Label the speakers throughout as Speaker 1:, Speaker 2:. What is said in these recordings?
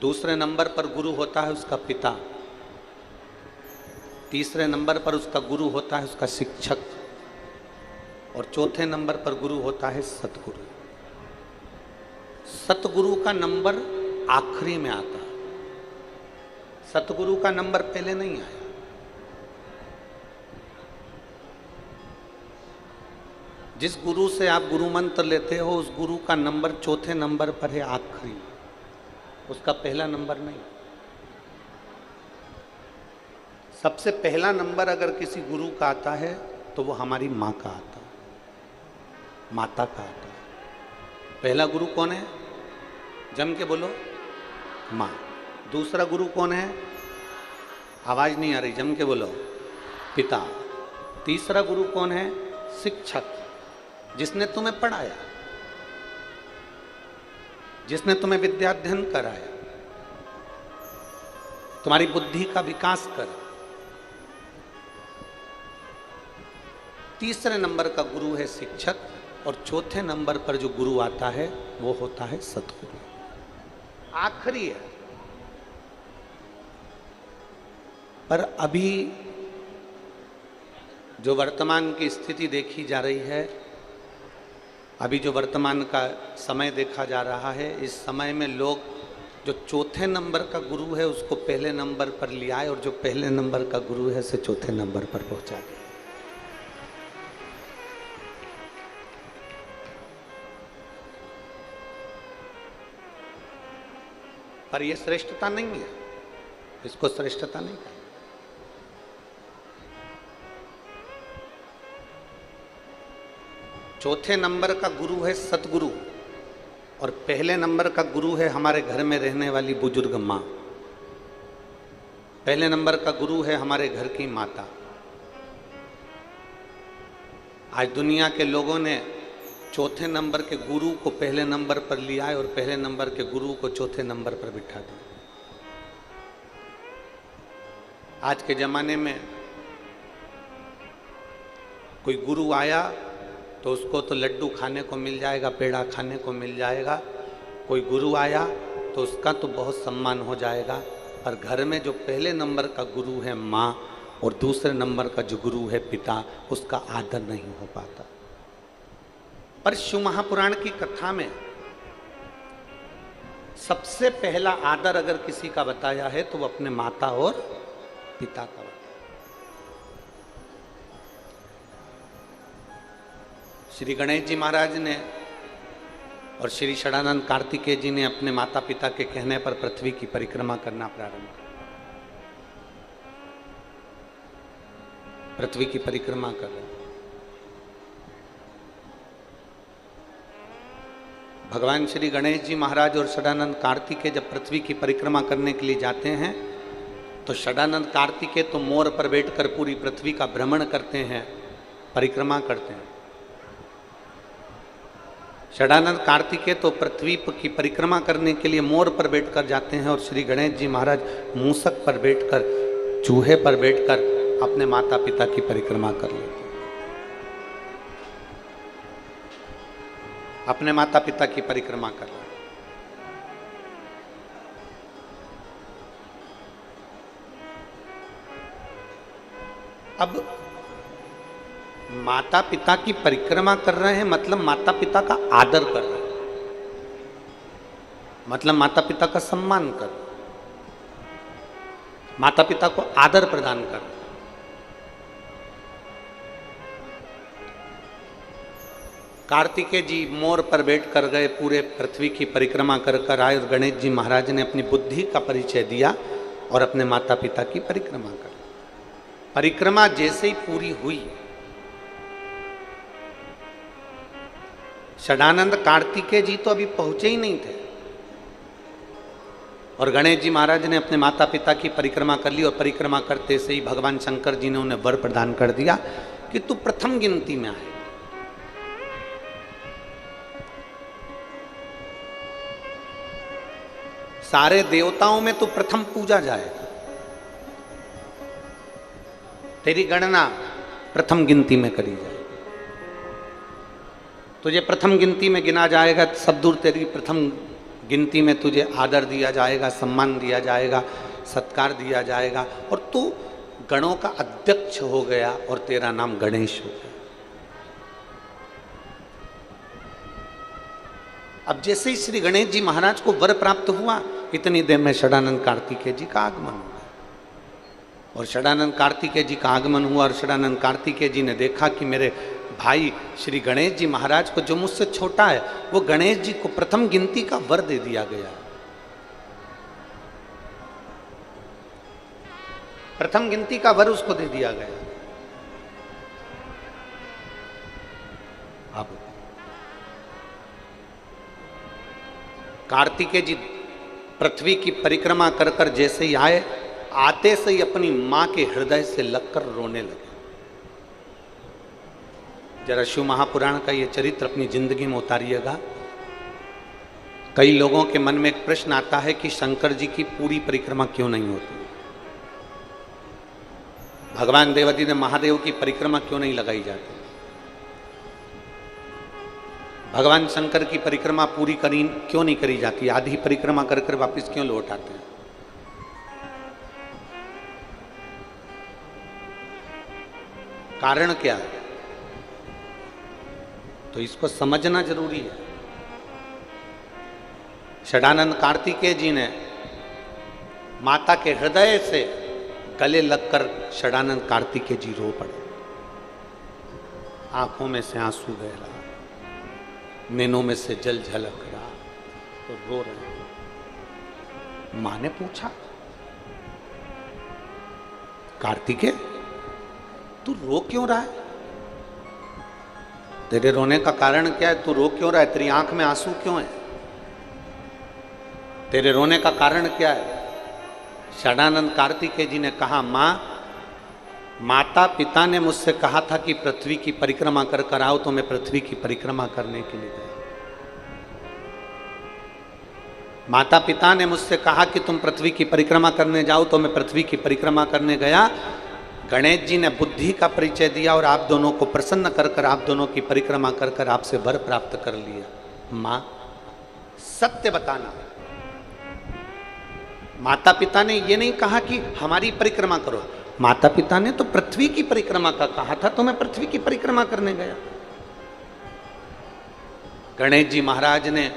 Speaker 1: दूसरे नंबर पर गुरु होता है उसका पिता, तीसरे नंबर पर उसका गुरु होता है उसका शिक्षक, और चौथे नंबर पर गुरु होता है सतगुरु। सतगुरु का नंबर आखिरी में आता है, सतगुरु का नंबर पहले नहीं आया। जिस गुरु से आप गुरु मंत्र लेते हो उस गुरु का नंबर चौथे नंबर पर है, आखिरी, उसका पहला नंबर नहीं। सबसे पहला नंबर अगर किसी गुरु का आता है तो वो हमारी माँ का आता है, माता का आता है। पहला गुरु कौन है? जम के बोलो, माँ। दूसरा गुरु कौन है? आवाज नहीं आ रही, जम के बोलो, पिता। तीसरा गुरु कौन है? शिक्षक, जिसने तुम्हें पढ़ाया, जिसने तुम्हें विद्याध्ययन कराया, तुम्हारी बुद्धि का विकास करा। तीसरे नंबर का गुरु है शिक्षक, और चौथे नंबर पर जो गुरु आता है वो होता है सतगुरु, आखिरी है। पर अभी जो वर्तमान की स्थिति देखी जा रही है, अभी जो वर्तमान का समय देखा जा रहा है, इस समय में लोग जो चौथे नंबर का गुरु है उसको पहले नंबर पर ले आए, और जो पहले नंबर का गुरु है उसे चौथे नंबर पर पहुंचा दिया। पर यह श्रेष्ठता नहीं है, इसको श्रेष्ठता नहीं है। चौथे नंबर का गुरु है सतगुरु, और पहले नंबर का गुरु है हमारे घर में रहने वाली बुजुर्ग माँ। पहले नंबर का गुरु है हमारे घर की माता। आज दुनिया के लोगों ने चौथे नंबर के गुरु को पहले नंबर पर लिया है और पहले नंबर के गुरु को चौथे नंबर पर बिठा दिया। आज के जमाने में कोई गुरु आया तो उसको तो लड्डू खाने को मिल जाएगा, पेड़ा खाने को मिल जाएगा। कोई गुरु आया तो उसका तो बहुत सम्मान हो जाएगा, पर घर में जो पहले नंबर का गुरु है माँ और दूसरे नंबर का जो गुरु है पिता, उसका आदर नहीं हो पाता। पर शिव महापुराण की कथा में सबसे पहला आदर अगर किसी का बताया है तो वो अपने माता और पिता का बताया। श्री गणेश जी महाराज ने और श्री षडानंद कार्तिकेय जी ने अपने माता पिता के कहने पर पृथ्वी की परिक्रमा करना प्रारंभ किया। पृथ्वी की परिक्रमा कर रहे। भगवान श्री गणेश जी महाराज और षडानंद कार्तिकेय जब पृथ्वी की परिक्रमा करने के लिए जाते हैं तो षडानंद कार्तिकेय तो मोर पर बैठकर पूरी पृथ्वी का भ्रमण करते हैं, परिक्रमा करते हैं। षडानंद कार्तिकेय तो पृथ्वी की परिक्रमा करने के लिए मोर पर बैठकर जाते हैं, और श्री गणेश जी महाराज मूसक पर बैठकर, चूहे पर बैठकर अपने माता पिता की परिक्रमा कर लेते हैं, अपने माता पिता की परिक्रमा कर रहे हैं। अब माता पिता की परिक्रमा कर रहे हैं मतलब माता पिता का आदर कर रहे हैं, मतलब माता पिता का सम्मान कर रहे हैं, माता पिता को आदर प्रदान कर रहे हैं। कार्तिकेय जी मोर पर बैठ कर गए, पूरे पृथ्वी की परिक्रमा कर कर आए, और गणेश जी महाराज ने अपनी बुद्धि का परिचय दिया और अपने माता पिता की परिक्रमा कर। परिक्रमा जैसे ही पूरी हुई, षडानंद कार्तिकेय जी तो अभी पहुंचे ही नहीं थे, और गणेश जी महाराज ने अपने माता पिता की परिक्रमा कर ली, और परिक्रमा करते से ही भगवान शंकर जी ने उन्हें वर प्रदान कर दिया कि तू प्रथम गिनती में आए। सारे देवताओं में तो प्रथम पूजा जाएगा, तेरी गणना प्रथम गिनती में करी जाए, तुझे प्रथम गिनती में गिना जाएगा, सब दूर तेरी प्रथम गिनती में तुझे आदर दिया जाएगा, सम्मान दिया जाएगा, सत्कार दिया जाएगा, और तू गणों का अध्यक्ष हो गया और तेरा नाम गणेश हो गया। अब जैसे ही श्री गणेश जी महाराज को वर प्राप्त हुआ, इतनी देर में षडानंद कार्तिकेय जी का आगमन हुआ। और षडानंद कार्तिकेय जी का आगमन हुआ और षडानंद कार्तिकेय जी ने देखा कि मेरे भाई श्री गणेश जी महाराज को, जो मुझसे छोटा है, वो गणेश जी को प्रथम गिनती का वर दे दिया गया। प्रथम गिनती का वर उसको दे दिया गया। अब कार्तिकेय जी पृथ्वी की परिक्रमा कर कर जैसे ही आए, आते से ही अपनी मां के हृदय से लगकर रोने लगे। जरा शिव महापुराण का ये चरित्र अपनी जिंदगी में उतारिएगा। कई लोगों के मन में एक प्रश्न आता है कि शंकर जी की पूरी परिक्रमा क्यों नहीं होती, भगवान देवादिदेव महादेव की परिक्रमा क्यों नहीं लगाई जाती, भगवान शंकर की परिक्रमा पूरी क्यों नहीं करी जाती, आधी परिक्रमा कर कर वापिस क्यों लौट आते हैं। कारण क्या है? तो इसको समझना जरूरी है। षडानंद कार्तिकेय जी ने माता के हृदय से गले लगकर षडानंद कार्तिकेय जी रो पड़े। आंखों में से आंसू बह रहा, नैनों में से जल झलक रहा, तो रो रहे। मां ने पूछा, कार्तिकेय तू रो क्यों रहा है? तेरे रोने का कारण क्या है? तू रो क्यों रहा है? तेरी आंख में आंसू क्यों है? तेरे रोने का कारण क्या है? षडानंद कार्तिकेय जी ने कहा, माता पिता ने मुझसे कहा था कि पृथ्वी की परिक्रमा कर कर आओ, तो मैं पृथ्वी की परिक्रमा करने के लिए गया। माता पिता ने मुझसे कहा कि तुम पृथ्वी की परिक्रमा करने जाओ, तो मैं पृथ्वी की परिक्रमा करने गया। गणेश जी ने बुद्धि का परिचय दिया और आप दोनों को प्रसन्न कर कर, आप दोनों की परिक्रमा कर कर आपसे वर प्राप्त कर लिया। मां सत्य बताना। माता पिता ने ये नहीं कहा कि हमारी परिक्रमा करो, माता पिता ने तो पृथ्वी की परिक्रमा का कहा था, तो मैं पृथ्वी की परिक्रमा करने गया। गणेश जी महाराज ने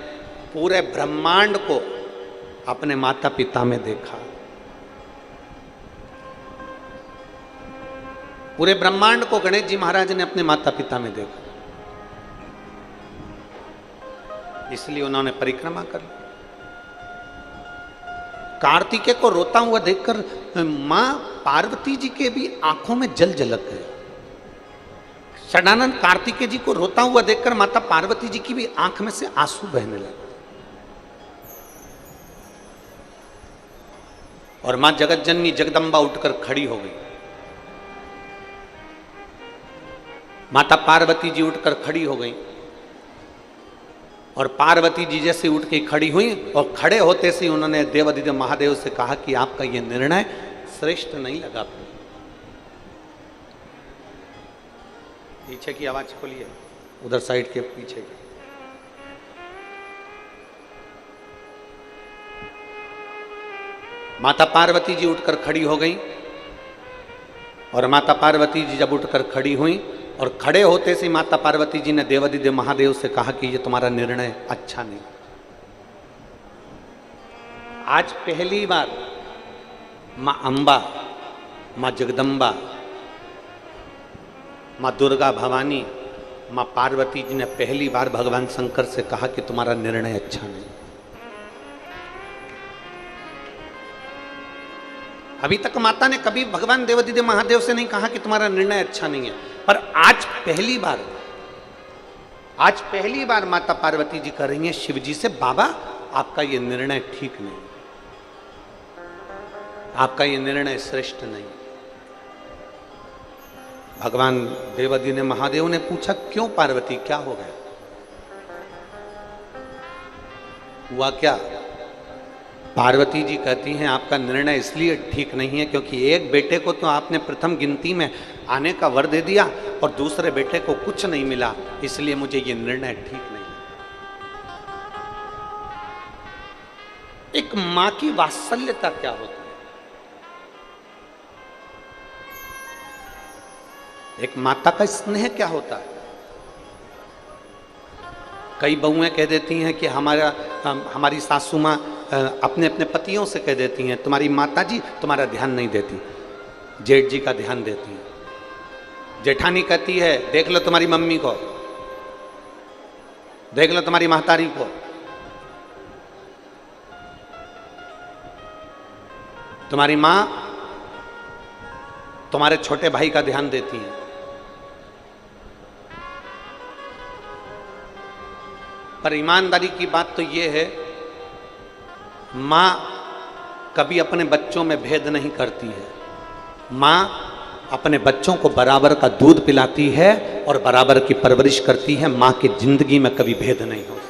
Speaker 1: पूरे ब्रह्मांड को अपने माता पिता में देखा। पूरे ब्रह्मांड को गणेश जी महाराज ने अपने माता पिता में देखा, इसलिए उन्होंने परिक्रमा कर ली। कार्तिकेय को रोता हुआ देखकर मां पार्वती जी के भी आंखों में जल झलक गए। षडानंद कार्तिकेय जी को रोता हुआ देखकर माता पार्वती जी की भी आंख में से आंसू बहने लगे। और मां जगत जननी जगदम्बा उठकर खड़ी हो गई। माता पार्वती जी उठकर खड़ी हो गई और पार्वती जी जैसे उठ के खड़ी हुई और खड़े होते से उन्होंने देवादिदेव महादेव से कहा कि आपका यह निर्णय श्रेष्ठ नहीं लगा। पीछे की आवाज खोलिए, उधर साइड के पीछे की। माता पार्वती जी उठकर खड़ी हो गई और माता पार्वती जी जब उठकर खड़ी हुई और खड़े होते से माता पार्वती जी ने देवादिदेव महादेव से कहा कि ये तुम्हारा निर्णय अच्छा नहीं। आज पहली बार मां अंबा, मां जगदम्बा, मां दुर्गा भवानी, मां पार्वती जी ने पहली बार भगवान शंकर से कहा कि तुम्हारा निर्णय अच्छा नहीं। अभी तक माता ने कभी भगवान देवादिदेव महादेव से नहीं कहा कि तुम्हारा निर्णय अच्छा नहीं है, पर आज पहली बार माता पार्वती जी कह रही हैं शिव जी से, बाबा आपका ये निर्णय ठीक नहीं, आपका ये निर्णय श्रेष्ठ नहीं। भगवान देवादिदेव महादेव ने पूछा, क्यों पार्वती, क्या हो गया, हुआ क्या? पार्वती जी कहती हैं आपका निर्णय इसलिए ठीक नहीं है क्योंकि एक बेटे को तो आपने प्रथम गिनती में आने का वर दे दिया और दूसरे बेटे को कुछ नहीं मिला, इसलिए मुझे ये निर्णय ठीक नहीं। एक मां की वात्सल्यता क्या होता है? एक माता का स्नेह क्या होता है? कई बहुएं कह देती हैं कि हमारी सासू माँ अपने अपने पतियों से कह देती हैं, तुम्हारी माता जी तुम्हारा ध्यान नहीं देती, जेठ जी का ध्यान देती है। जेठानी कहती है, देख लो तुम्हारी मम्मी को, देख लो तुम्हारी महतारी को। तुम्हारी मां तुम्हारे छोटे भाई का ध्यान देती है। पर ईमानदारी की बात तो यह है, मां कभी अपने बच्चों में भेद नहीं करती है। मां अपने बच्चों को बराबर का दूध पिलाती है और बराबर की परवरिश करती है। मां की जिंदगी में कभी भेद नहीं होता।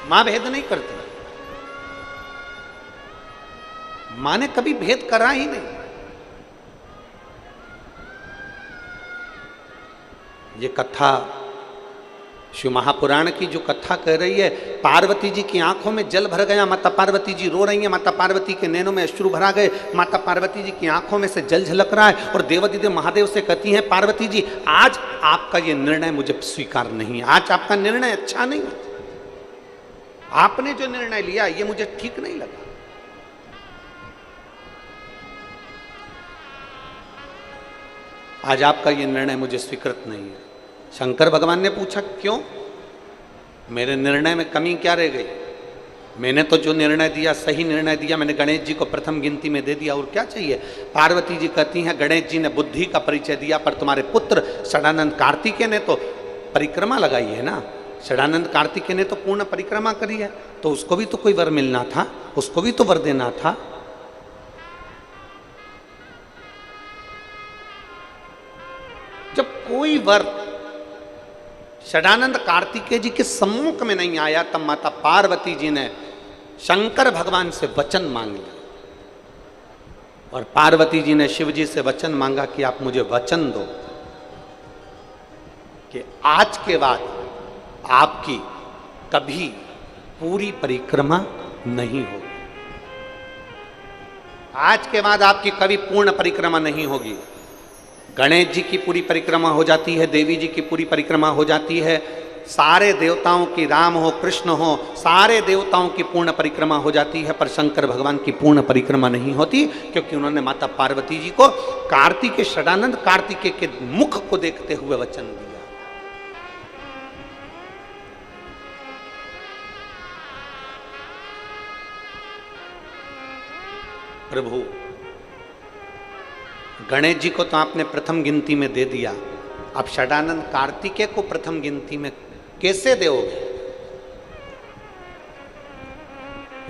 Speaker 1: मां भेद नहीं करती। मां ने कभी भेद करा ही नहीं। ये कथा शिव महापुराण की जो कथा कह रही है, पार्वती जी की आंखों में जल भर गया, माता पार्वती जी रो रही हैं, माता पार्वती के नैनों में अश्रु भरा गए, माता पार्वती जी की आंखों में से जल झलक रहा है और देवादिदेव महादेव से कहती हैं, पार्वती जी आज आपका ये निर्णय मुझे स्वीकार नहीं है, आज आपका निर्णय अच्छा नहीं है, आपने जो निर्णय लिया ये मुझे ठीक नहीं लगा। आज आपका ये निर्णय मुझे स्वीकृत नहीं है। शंकर भगवान ने पूछा, क्यों? मेरे निर्णय में कमी क्या रह गई? मैंने तो जो निर्णय दिया सही निर्णय दिया, मैंने गणेश जी को प्रथम गिनती में दे दिया, और क्या चाहिए? पार्वती जी कहती हैं, गणेश जी ने बुद्धि का परिचय दिया, पर तुम्हारे पुत्र षडानंद कार्तिकेय ने तो परिक्रमा लगाई है ना। षडानंद कार्तिकेय ने तो पूर्ण परिक्रमा करी है, तो उसको भी तो कोई वर मिलना था, उसको भी तो वर देना था। जब कोई वर षडानंद कार्तिकेय जी के सम्मुख में नहीं आया, तब माता पार्वती जी ने शंकर भगवान से वचन मांग लिया, और पार्वती जी ने शिव जी से वचन मांगा कि आप मुझे वचन दो कि आज के बाद आपकी कभी पूरी परिक्रमा नहीं होगी। आज के बाद आपकी कभी पूर्ण परिक्रमा नहीं होगी। गणेश जी की पूरी परिक्रमा हो जाती है, देवी जी की पूरी परिक्रमा हो जाती है, सारे देवताओं की, राम हो कृष्ण हो, सारे देवताओं की पूर्ण परिक्रमा हो जाती है, पर शंकर भगवान की पूर्ण परिक्रमा नहीं होती, क्योंकि उन्होंने माता पार्वती जी को कार्तिकेय, षडानंद कार्तिकेय के मुख को देखते हुए वचन दिया। प्रभु, गणेश जी को तो आपने प्रथम गिनती में दे दिया, अब षडानंद कार्तिकेय को प्रथम गिनती में कैसे दोगे?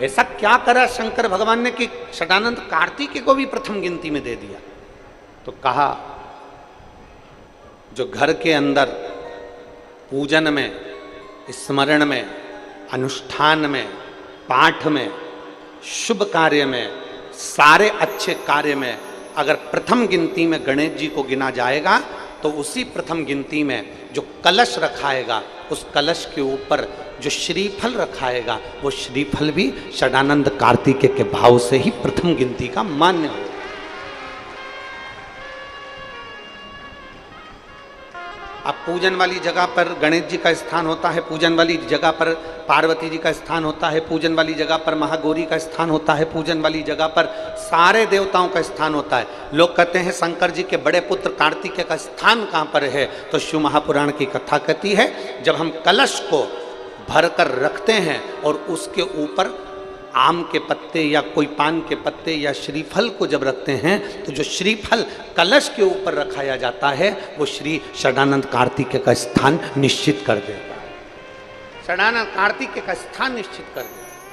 Speaker 1: ऐसा क्या करा शंकर भगवान ने कि षडानंद कार्तिकेय को भी प्रथम गिनती में दे दिया? तो कहा, जो घर के अंदर पूजन में, स्मरण में, अनुष्ठान में, पाठ में, शुभ कार्य में, सारे अच्छे कार्य में अगर प्रथम गिनती में गणेश जी को गिना जाएगा, तो उसी प्रथम गिनती में जो कलश रखाएगा, उस कलश के ऊपर जो श्रीफल रखाएगा, वो श्रीफल भी षडानंद कार्तिकेय के भाव से ही प्रथम गिनती का मान्य होगा। अब पूजन वाली जगह पर गणेश जी का स्थान होता है, पूजन वाली जगह पर पार्वती जी का स्थान होता है, पूजन वाली जगह पर महागौरी का स्थान होता है, पूजन वाली जगह पर सारे देवताओं का स्थान होता है। लोग कहते हैं शंकर जी के बड़े पुत्र कार्तिकेय का स्थान कहाँ पर है? तो शिव महापुराण की कथा कहती है, जब हम कलश को भर कर रखते हैं और उसके ऊपर आम के पत्ते या कोई पान के पत्ते या श्रीफल को जब रखते हैं, तो जो श्रीफल कलश के ऊपर रखाया जाता है, वो श्री षडानंद कार्तिकेय का स्थान निश्चित कर देता है। षडानंद कार्तिकेय का स्थान निश्चित कर देता है।